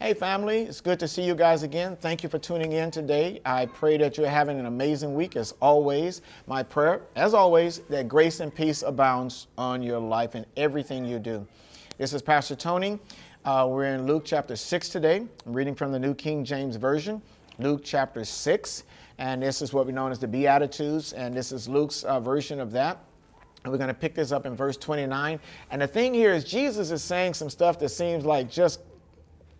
Hey family, it's good to see you guys again. Thank you for tuning in today. I pray that you're having an amazing week as always. My prayer, as always, that grace and peace abounds on your life and everything you do. This is Pastor Tony. We're in Luke chapter 6 today. I'm reading from the New King James Version, Luke chapter 6. And this is what we know as the Beatitudes. And this is Luke's version of that. And we're going to pick this up in verse 29. And the thing here is Jesus is saying some stuff that seems like just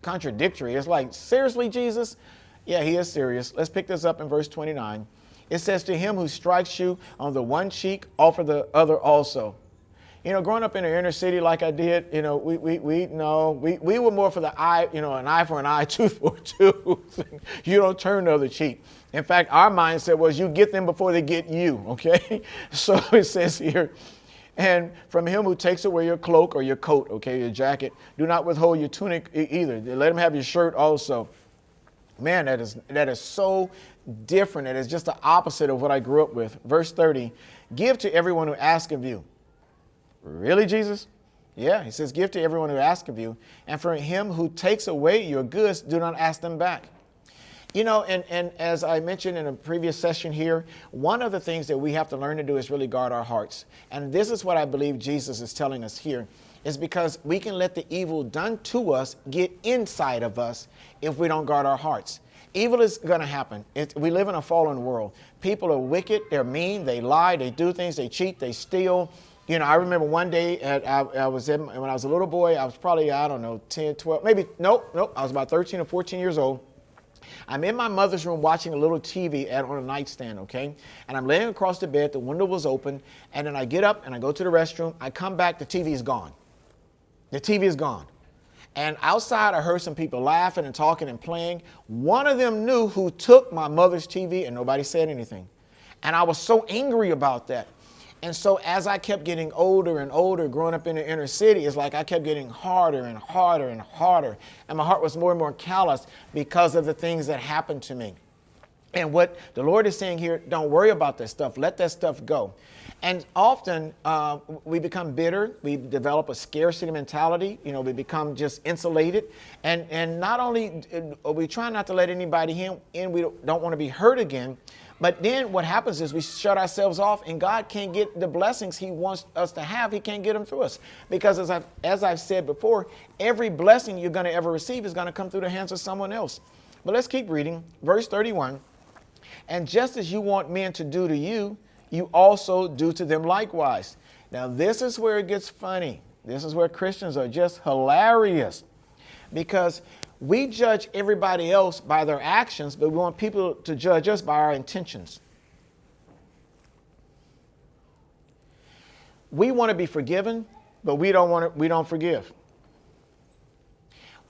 contradictory. It's like, seriously, Jesus? Yeah, he is serious. Let's pick this up in verse 29. It says, to him who strikes you on the one cheek, offer the other also. You know, growing up in the inner city like I did, you know, we were more for the eye, you know, an eye for an eye, tooth for a tooth. You don't turn the other cheek. In fact, our mindset was you get them before they get you, okay? So it says here, and from him who takes away your cloak or your coat, okay, your jacket, do not withhold your tunic either. Let him have your shirt also. Man, that is so different. It is just the opposite of what I grew up with. Verse 30, give to everyone who asks of you. Really, Jesus? Yeah, he says, give to everyone who asks of you. And from him who takes away your goods, do not ask them back. You know, and as I mentioned in a previous session here, one of the things that we have to learn to do is really guard our hearts. And this is what I believe Jesus is telling us here, is because we can let the evil done to us get inside of us if we don't guard our hearts. Evil is going to happen. We live in a fallen world. People are wicked. They're mean. They lie. They do things. They cheat. They steal. You know, I remember one day when I was a little boy, I was probably, I don't know, 10, 12, maybe, nope. I was about 13 or 14 years old. I'm in my mother's room watching a little TV on a nightstand, okay? And I'm laying across the bed, the window was open, and then I get up and I go to the restroom. I come back, the TV is gone. The TV is gone. And outside, I heard some people laughing and talking and playing. One of them knew who took my mother's TV, and nobody said anything. And I was so angry about that. And so as I kept getting older and older, growing up in the inner city, it's like I kept getting harder and harder and harder. And my heart was more and more callous because of the things that happened to me. And what the Lord is saying here, don't worry about that stuff. Let that stuff go. And often we become bitter. We develop a scarcity mentality. You know, we become just insulated. And not only we try not to let anybody in, we don't want to be hurt again. But then what happens is we shut ourselves off, and God can't get the blessings he wants us to have. He can't get them through us. Because as I've said before, every blessing you're going to ever receive is going to come through the hands of someone else. But let's keep reading. Verse 31. And just as you want men to do to you, you also do to them likewise. Now, this is where it gets funny. This is where Christians are just hilarious. Because we judge everybody else by their actions, but we want people to judge us by our intentions. We want to be forgiven, but we don't forgive.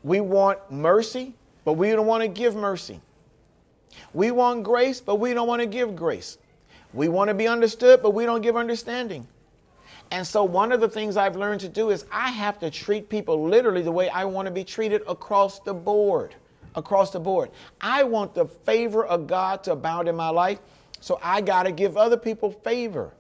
We want mercy, but we don't want to give mercy. We want grace, but we don't want to give grace. We want to be understood, but we don't give understanding. And so one of the things I've learned to do is I have to treat people literally the way I want to be treated across the board. Across the board. I want the favor of God to abound in my life, so I got to give other people favor.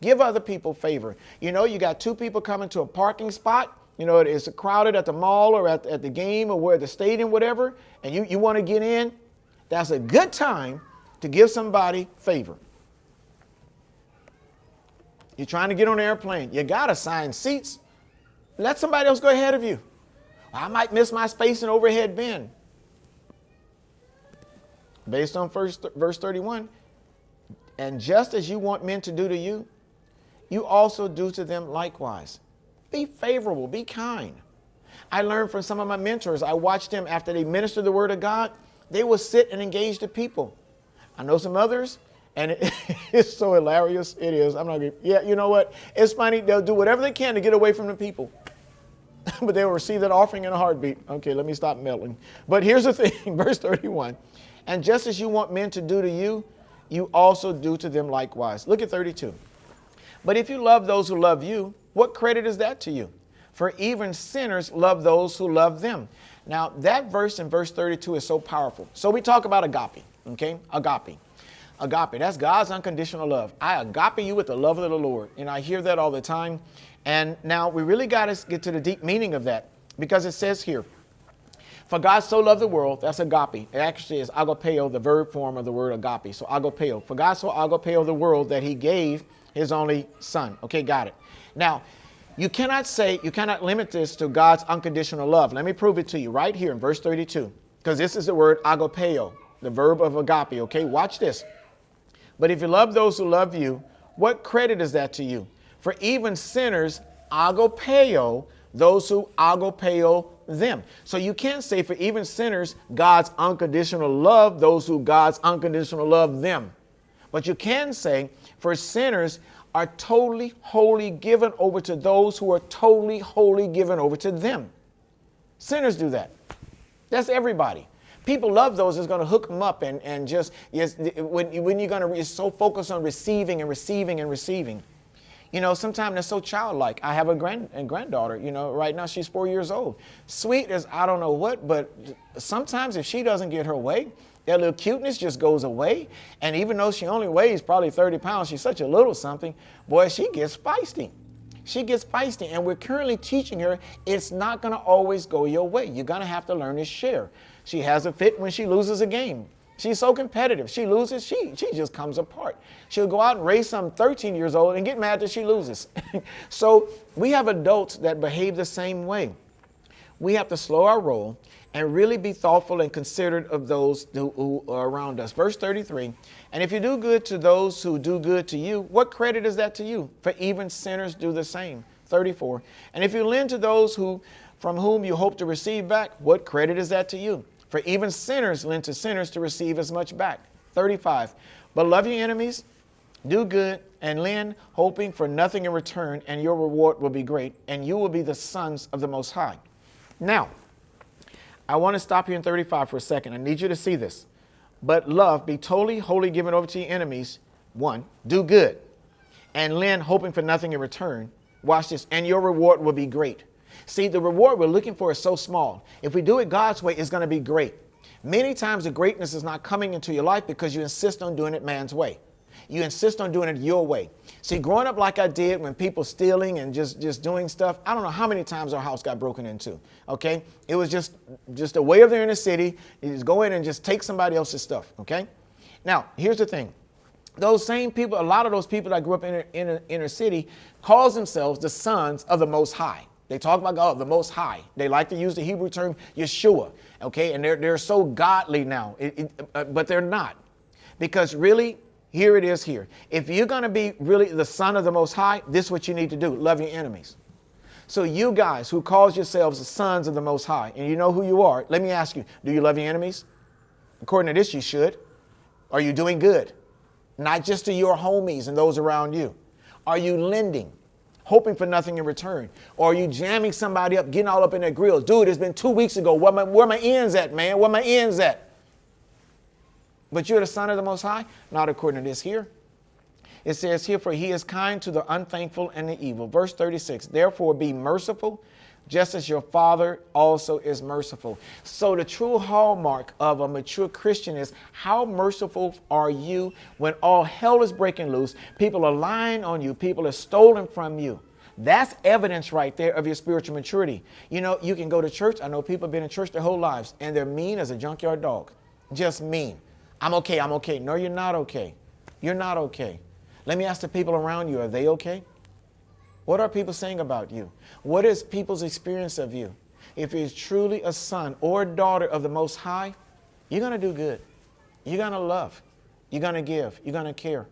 Give other people favor. You know, you got two people coming to a parking spot. You know, it's crowded at the mall or at the game or where the stadium, whatever, and you want to get in. That's a good time to give somebody favor. You're trying to get on an airplane. You got assigned seats. Let somebody else go ahead of you. I might miss my space in overhead bin. Based on verse 31, and just as you want men to do to you, you also do to them likewise. Be favorable, be kind. I learned from some of my mentors. I watched them after they ministered the word of God. They will sit and engage the people. I know some others. And it's so hilarious. It is. I'm not going to, yeah, you know what? It's funny. They'll do whatever they can to get away from the people. But they will receive that offering in a heartbeat. Okay, let me stop meddling. But here's the thing, verse 31. And just as you want men to do to you, you also do to them likewise. Look at 32. But if you love those who love you, what credit is that to you? For even sinners love those who love them. Now, that verse in verse 32 is so powerful. So we talk about agape, okay? Agape. Agape, that's God's unconditional love. I agape you with the love of the Lord. And I hear that all the time. And now we really got to get to the deep meaning of that, because it says here, For God so loved the world, that's agape. It actually is agapeo, the verb form of the word agape. So agapeo. For God so agapeo the world that he gave his only son. Okay, got it. Now, you cannot limit this to God's unconditional love. Let me prove it to you right here in verse 32, because this is the word agapeo, the verb of agape. Okay, watch this. But if you love those who love you, what credit is that to you? For even sinners agapeo those who agapeo them. So you can't say for even sinners, God's unconditional love, those who God's unconditional love them. But you can say for sinners are totally, wholly given over to those who are totally, wholly given over to them. Sinners do that. That's everybody. People love those that's going to hook them up and just, yes, when you're going to, you're so focused on receiving and receiving and receiving. You know, sometimes they're so childlike. I have a granddaughter, you know, right now she's 4 years old. Sweet as I don't know what, but sometimes if she doesn't get her way, that little cuteness just goes away. And even though she only weighs probably 30 pounds, she's such a little something, boy, she gets feisty. She gets feisty. And we're currently teaching her it's not going to always go your way. You're going to have to learn to share. She has a fit when she loses a game. She's so competitive. She loses, she just comes apart. She'll go out and race some 13 years old and get mad that she loses. So we have adults that behave the same way. We have to slow our roll and really be thoughtful and considerate of those who are around us. Verse 33, and if you do good to those who do good to you, what credit is that to you? For even sinners do the same. 34, and if you lend to those from whom you hope to receive back, what credit is that to you? For even sinners lend to sinners to receive as much back. 35. But love your enemies, do good, and lend, hoping for nothing in return, and your reward will be great, and you will be the sons of the Most High. Now, I want to stop here in 35 for a second. I need you to see this. But love, be totally, wholly given over to your enemies. 1, do good, and lend, hoping for nothing in return. Watch this, and your reward will be great. See, the reward we're looking for is so small. If we do it God's way, it's going to be great. Many times the greatness is not coming into your life because you insist on doing it man's way. You insist on doing it your way. See, growing up like I did when people stealing and just doing stuff, I don't know how many times our house got broken into, okay? It was just a way of there in the city. You just go in and just take somebody else's stuff, okay? Now, here's the thing. Those same people, a lot of those people that grew up in the inner city calls themselves the sons of the Most High. They talk about God, the Most High. They like to use the Hebrew term Yeshua, okay? And they're so godly now, but they're not. Because really, here it is here. If you're going to be really the son of the Most High, this is what you need to do. Love your enemies. So you guys who calls yourselves the sons of the Most High, and you know who you are, let me ask you, do you love your enemies? According to this, you should. Are you doing good? Not just to your homies and those around you. Are you lending? Hoping for nothing in return? Or are you jamming somebody up, getting all up in their grill? Dude, it's been 2 weeks ago. Where my ends at, man? Where my ends at? But you're the son of the Most High? Not according to this here. It says here, for he is kind to the unthankful and the evil. Verse 36, therefore be merciful, just as your Father also is merciful. So the true hallmark of a mature Christian is how merciful are you when all hell is breaking loose, people are lying on you, people are stolen from you. That's evidence right there of your spiritual maturity. You know, you can go to church. I know people have been in church their whole lives, and they're mean as a junkyard dog. Just mean. I'm okay, I'm okay. No, you're not okay. You're not okay. Let me ask the people around you, are they okay? What are people saying about you? What is people's experience of you? If you're truly a son or a daughter of the Most High, you're going to do good. You're going to love. You're going to give. You're going to care.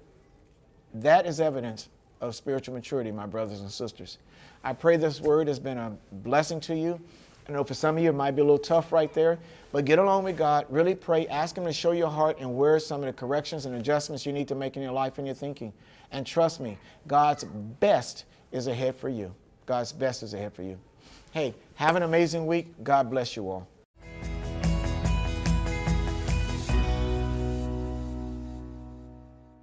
That is evidence of spiritual maturity, my brothers and sisters. I pray this word has been a blessing to you. I know for some of you it might be a little tough right there, but get along with God. Really pray. Ask Him to show your heart and where some of the corrections and adjustments you need to make in your life and your thinking. And trust me, God's best is ahead for you. God's best is ahead for you. Hey, have an amazing week. God bless you all.